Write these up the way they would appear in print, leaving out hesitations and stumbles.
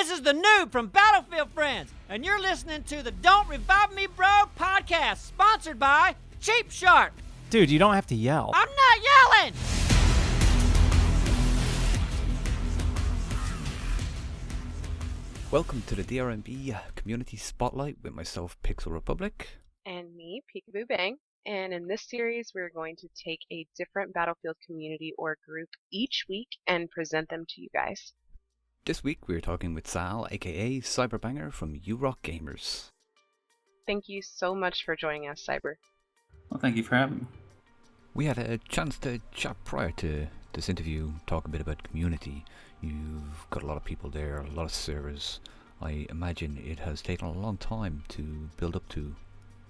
This is the Noob from Battlefield Friends, and you're listening to the Don't Revive Me Bro podcast, sponsored by Cheap Shark. Dude, you don't have to yell. I'm not yelling! Welcome to the DRMB Community Spotlight with myself, Pixel Republic. And me, Peekaboo Bang. And in this series, we're going to take a different Battlefield community or group each week and present them to you guys. This week we're talking with Sal, aka Cyberbang3r from URockGamers. Thank you so much for joining us, Cyber. Well, thank you for having me. We had a chance to chat prior to this interview, talk a bit about community. You've got a lot of people there, a lot of servers. I imagine it has taken a long time to build up to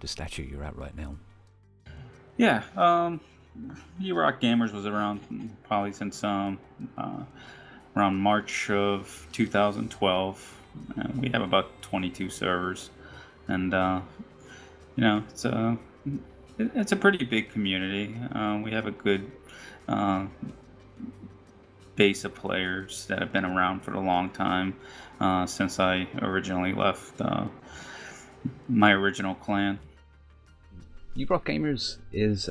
the stature you're at right now. Yeah, URockGamers was around probably since around March of 2012. We have about 22 servers, and it's a pretty big community. We have a good base of players that have been around for a long time, since I originally left my original clan. URockGamers is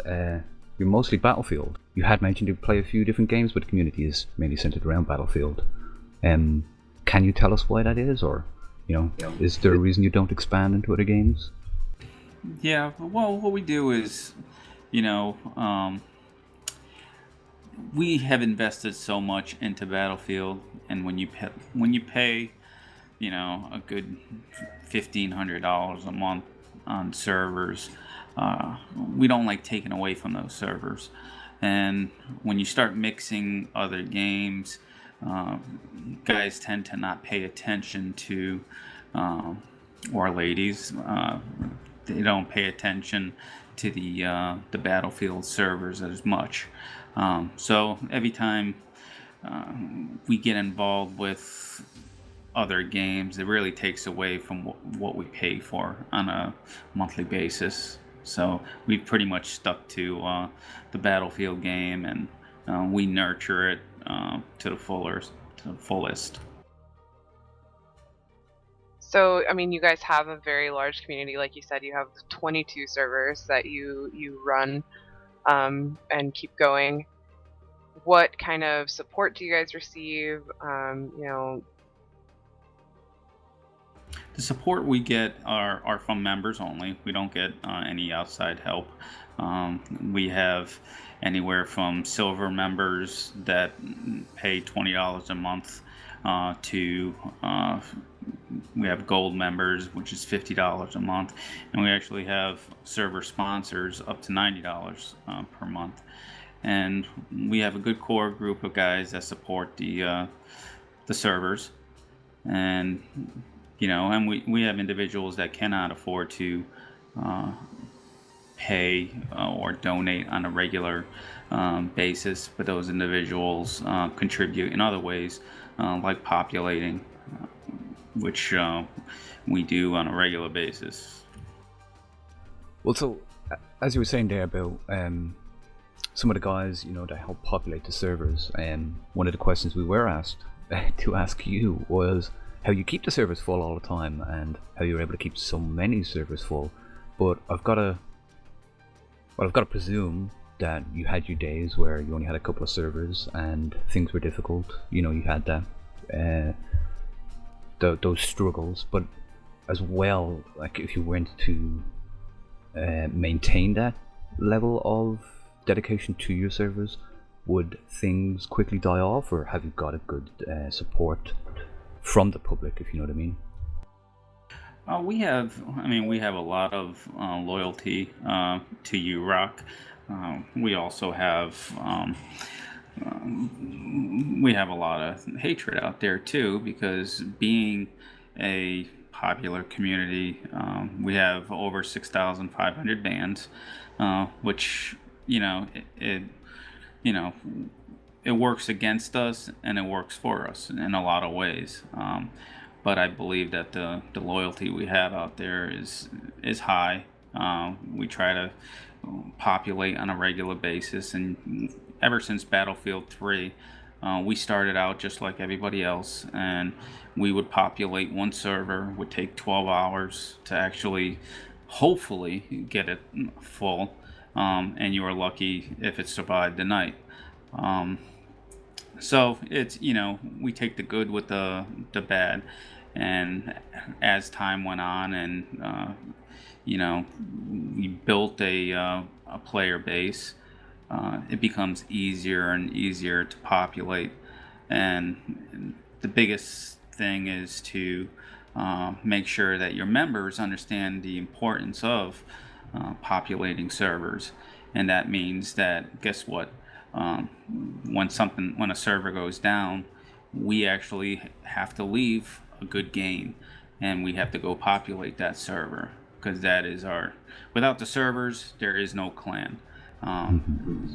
you're mostly Battlefield. You had mentioned you play a few different games, but the community is mainly centered around Battlefield. Can you tell us why that is, or is there a reason you don't expand into other games? Yeah, well, what we do is, we have invested so much into Battlefield, and when you pay, a good $1,500 a month on servers, we don't like taking away from those servers. And when you start mixing other games, guys tend to not pay attention to, or ladies, they don't pay attention to the Battlefield servers as much. So every time we get involved with other games, it really takes away from what we pay for on a monthly basis. So we've pretty much stuck to the Battlefield game, and we nurture it to the fullest. So, you guys have a very large community. Like you said, you have 22 servers that you run and keep going. What kind of support do you guys receive? The support we get are from members only. We don't get any outside help. We have anywhere from silver members that pay $20 a month to we have gold members, which is $50 a month, and we actually have server sponsors up to $90 per month. And we have a good core group of guys that support the servers, and and we have individuals that cannot afford to pay or donate on a regular basis, but those individuals contribute in other ways, like populating, which we do on a regular basis. Well, so as you were saying there about some of the guys, that help populate the servers, one of the questions we were asked to ask you was how you keep the servers full all the time and how you're able to keep so many servers full. But I've got to presume that you had your days where you only had a couple of servers and things were difficult. You had that those struggles, but as well, like if you went to maintain that level of dedication to your servers, would things quickly die off, or have you got a good support from the public, if you know what I mean? We have a lot of loyalty to URock. We also have a lot of hatred out there too, because being a popular community, we have over 6,500 bans, which it works against us and it works for us in a lot of ways. But I believe that the loyalty we have out there is high. We try to populate on a regular basis, and ever since Battlefield 3, we started out just like everybody else, and we would populate one server. Would take 12 hours to actually, hopefully, get it full, and you were lucky if it survived the night. So it's, we take the good with the bad, and as time went on, and we built a player base. It becomes easier and easier to populate, and the biggest thing is to make sure that your members understand the importance of populating servers. And that means that, guess what, when a server goes down, we actually have to leave a good game, and we have to go populate that server, because that is without the servers, there is no clan.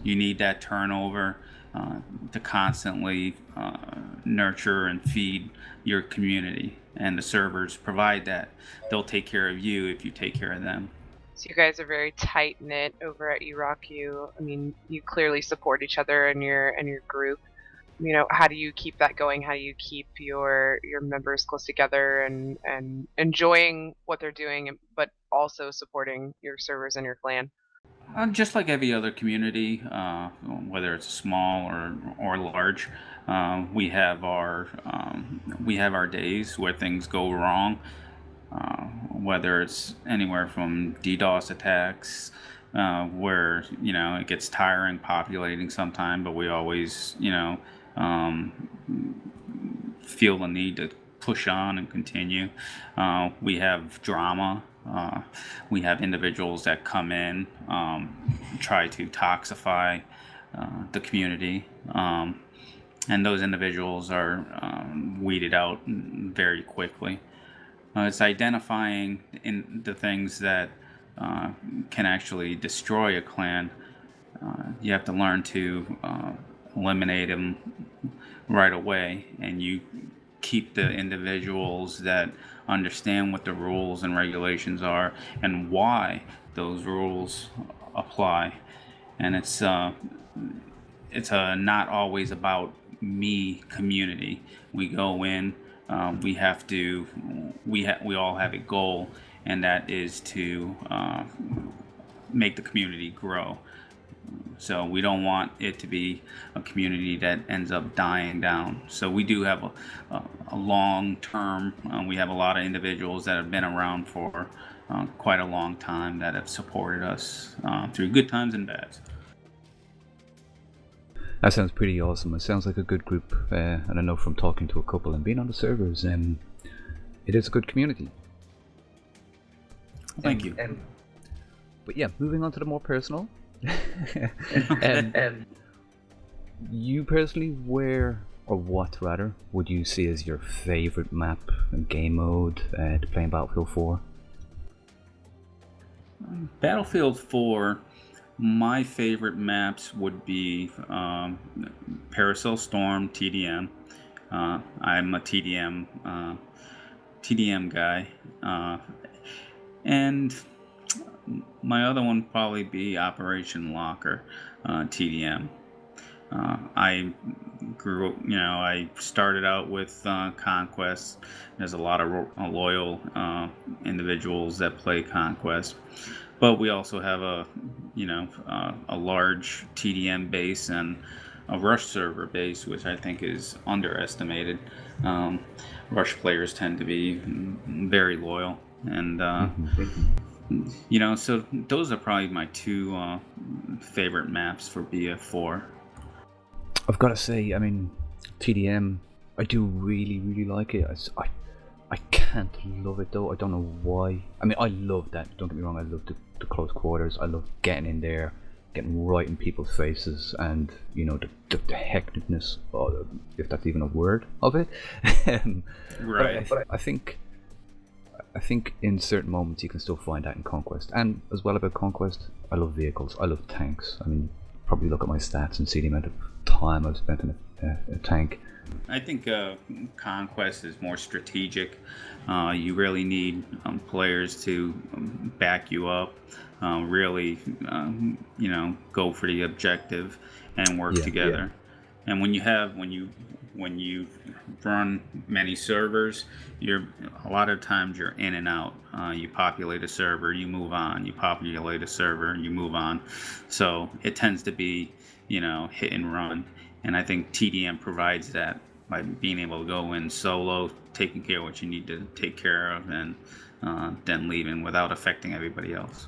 You need that turnover to constantly nurture and feed your community, and the servers provide that. They'll take care of you if you take care of them. So you guys are very tight knit over at URock. You clearly support each other and your group. How do you keep that going? How do you keep your members close together and enjoying what they're doing, but also supporting your servers and your clan? Just like every other community, whether it's small or large, we have our days where things go wrong. Whether it's anywhere from DDoS attacks, where it gets tiring populating sometime, but we always feel the need to push on and continue. We have drama. We have individuals that come in, try to toxify the community, and those individuals are weeded out very quickly. It's identifying in the things that can actually destroy a clan. You have to learn to eliminate them right away, and you keep the individuals that understand what the rules and regulations are and why those rules apply. And it's not always about me community. We go in, we all have a goal, and that is to make the community grow. So we don't want it to be a community that ends up dying down. So we do have a long term. We have a lot of individuals that have been around for quite a long time that have supported us through good times and bads. That sounds pretty awesome. It sounds like a good group, and I know from talking to a couple and being on the servers, it is a good community. Thank you. But yeah, moving on to the more personal. You personally, where or what rather would you see as your favorite map and game mode to play in Battlefield 4? Battlefield 4, my favorite maps would be Paracel Storm, TDM. I'm a TDM guy, and my other one would probably be Operation Locker, TDM. I grew up, I started out with Conquest. There's a lot of loyal individuals that play Conquest, but we also have a large TDM base and a Rush server base, which I think is underestimated. Rush players tend to be very loyal, and so those are probably my two favorite maps for BF4. I've got to say, TDM, I do really, really like it. I can't love it though. I don't know why. I love that. Don't get me wrong. I love the close quarters. I love getting in there, getting right in people's faces, and the hecticness, if that's even a word, of it. Right. But I think in certain moments you can still find that in Conquest. And as well about Conquest, I love vehicles. I love tanks. Probably look at my stats and see the amount of time I've spent in a tank. I think Conquest is more strategic. You really need players to back you up, really, go for the objective and work together. And when you run many servers, a lot of times you're in and out. You populate a server, you move on. You populate a server, you move on. So it tends to be, hit and run. And I think TDM provides that by being able to go in solo, taking care of what you need to take care of, and then leaving without affecting everybody else.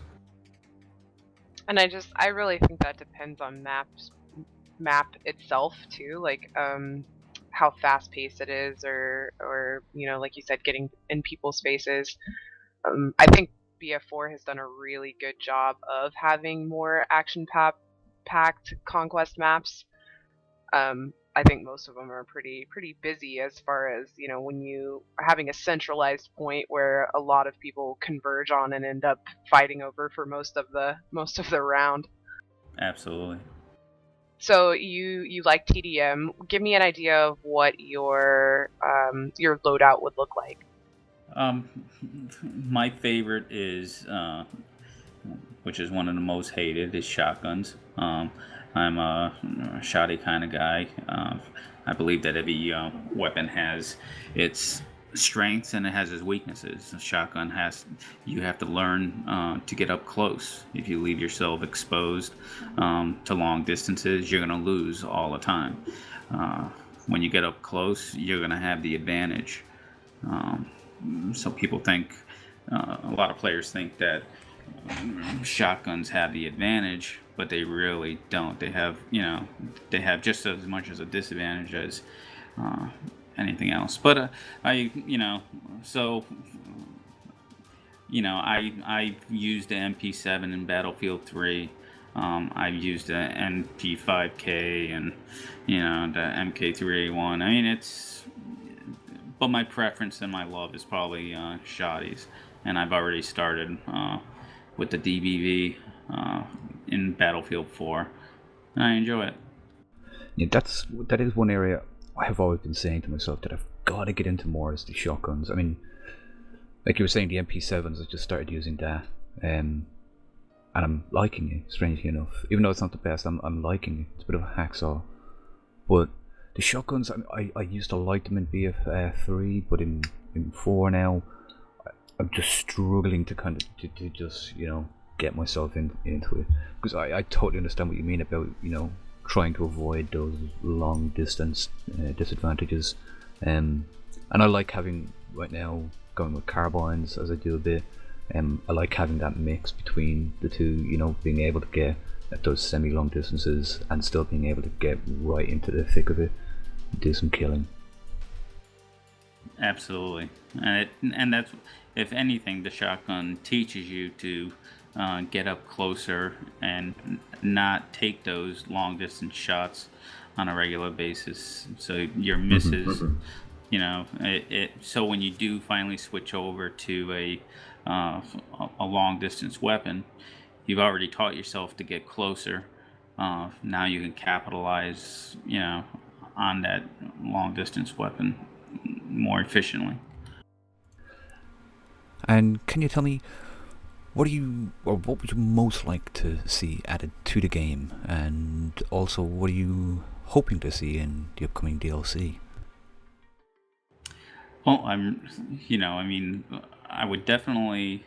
And I really think that depends on map itself too, like how fast paced it is, or like you said, getting in people's faces. I think BF4 has done a really good job of having more action packed conquest maps. I think most of them are pretty busy as far as, when you are having a centralized point where a lot of people converge on and end up fighting over for most of the round. Absolutely. So you like TDM. Give me an idea of what your loadout would look like. My favorite is, which is one of the most hated, is shotguns. I'm a shoddy kind of guy. I believe that every weapon has its strengths and it has its weaknesses. A shotgun you have to learn to get up close. If you leave yourself exposed to long distances, you're going to lose all the time. When you get up close, you're going to have the advantage. So people think, a lot of players think that shotguns have the advantage, but they really don't. They have just as much as a disadvantage as anything else. But I used the MP7 in Battlefield 3. I've used the MP5K and the MK3A1. But my preference and my love is probably shotties, and I've already started with the DBV in Battlefield 4, and I enjoy it. Yeah, that is one area I have always been saying to myself that I've got to get into more, is the shotguns. I mean, like you were saying, the MP7s, I just started using that, and I'm liking it, strangely enough. Even though it's not the best, I'm liking it. It's a bit of a hacksaw. But the shotguns, I used to like them in BF3, but in 4 now, I'm just struggling to kind of to just get myself into it, because I totally understand what you mean about trying to avoid those long distance disadvantages, and I like having, right now, going with carbines as I do a bit. I like having that mix between the two, being able to get at those semi-long distances and still being able to get right into the thick of it and do some killing. Absolutely, and that's, if anything, the shotgun teaches you to get up closer and not take those long distance shots on a regular basis. So your misses, so when you do finally switch over to a long distance weapon, you've already taught yourself to get closer. Now you can capitalize, on that long distance weapon more efficiently. And can you tell me, what would you most like to see added to the game, and also what are you hoping to see in the upcoming DLC? Well, I would definitely,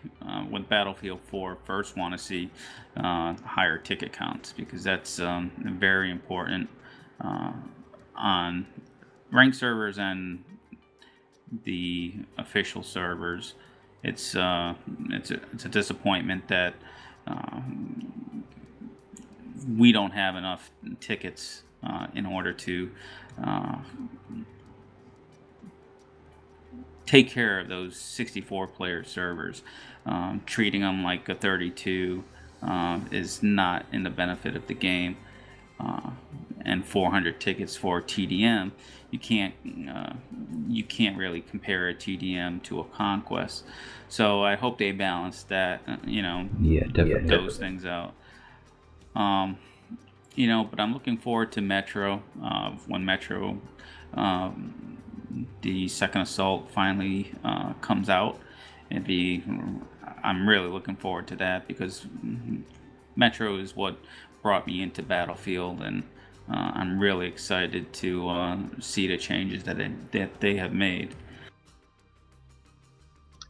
with Battlefield 4, first want to see higher ticket counts, because that's very important on ranked servers and the official servers. It's a disappointment that we don't have enough tickets in order to take care of those 64-player servers. Treating them like a 32 is not in the benefit of the game. And 400 tickets for TDM, you can't really compare a TDM to a conquest. So I hope they balance that, Yeah, definitely. those things out. But I'm looking forward to Metro. When Metro, the second assault, finally comes out, I'm really looking forward to that, because Metro is what brought me into Battlefield, and I'm really excited to see the changes that they have made.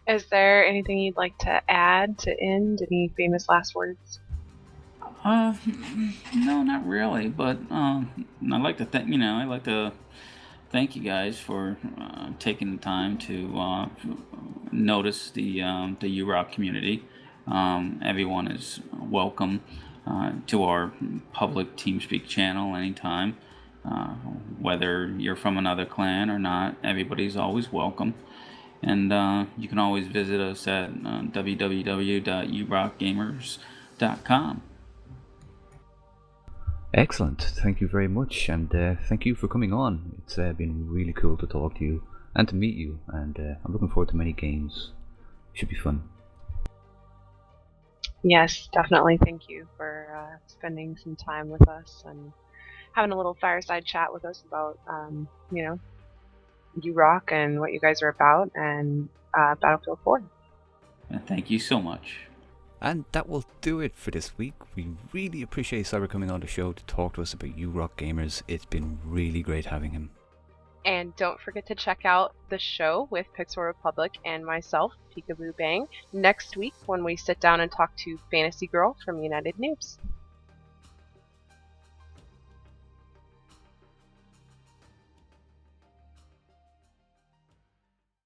Is there anything you'd like to add to end? Any famous last words? No, not really. But I'd like to thank you guys for taking the time to notice the URock community. Everyone is welcome to our public Teamspeak channel anytime. Whether you're from another clan or not, everybody's always welcome. And you can always visit us at www.URockGamers.com. Excellent. Thank you very much, and thank you for coming on. It's been really cool to talk to you and to meet you, and I'm looking forward to many games. Should be fun. Yes, definitely. Thank you for spending some time with us and having a little fireside chat with us about, URock and what you guys are about, and Battlefield 4. And thank you so much. And that will do it for this week. We really appreciate Cyber coming on the show to talk to us about URockGamers. It's been really great having him. And don't forget to check out the show with Pixel Republic and myself, Peekaboo Bang, next week when we sit down and talk to Fantasy Girl from United Noobs.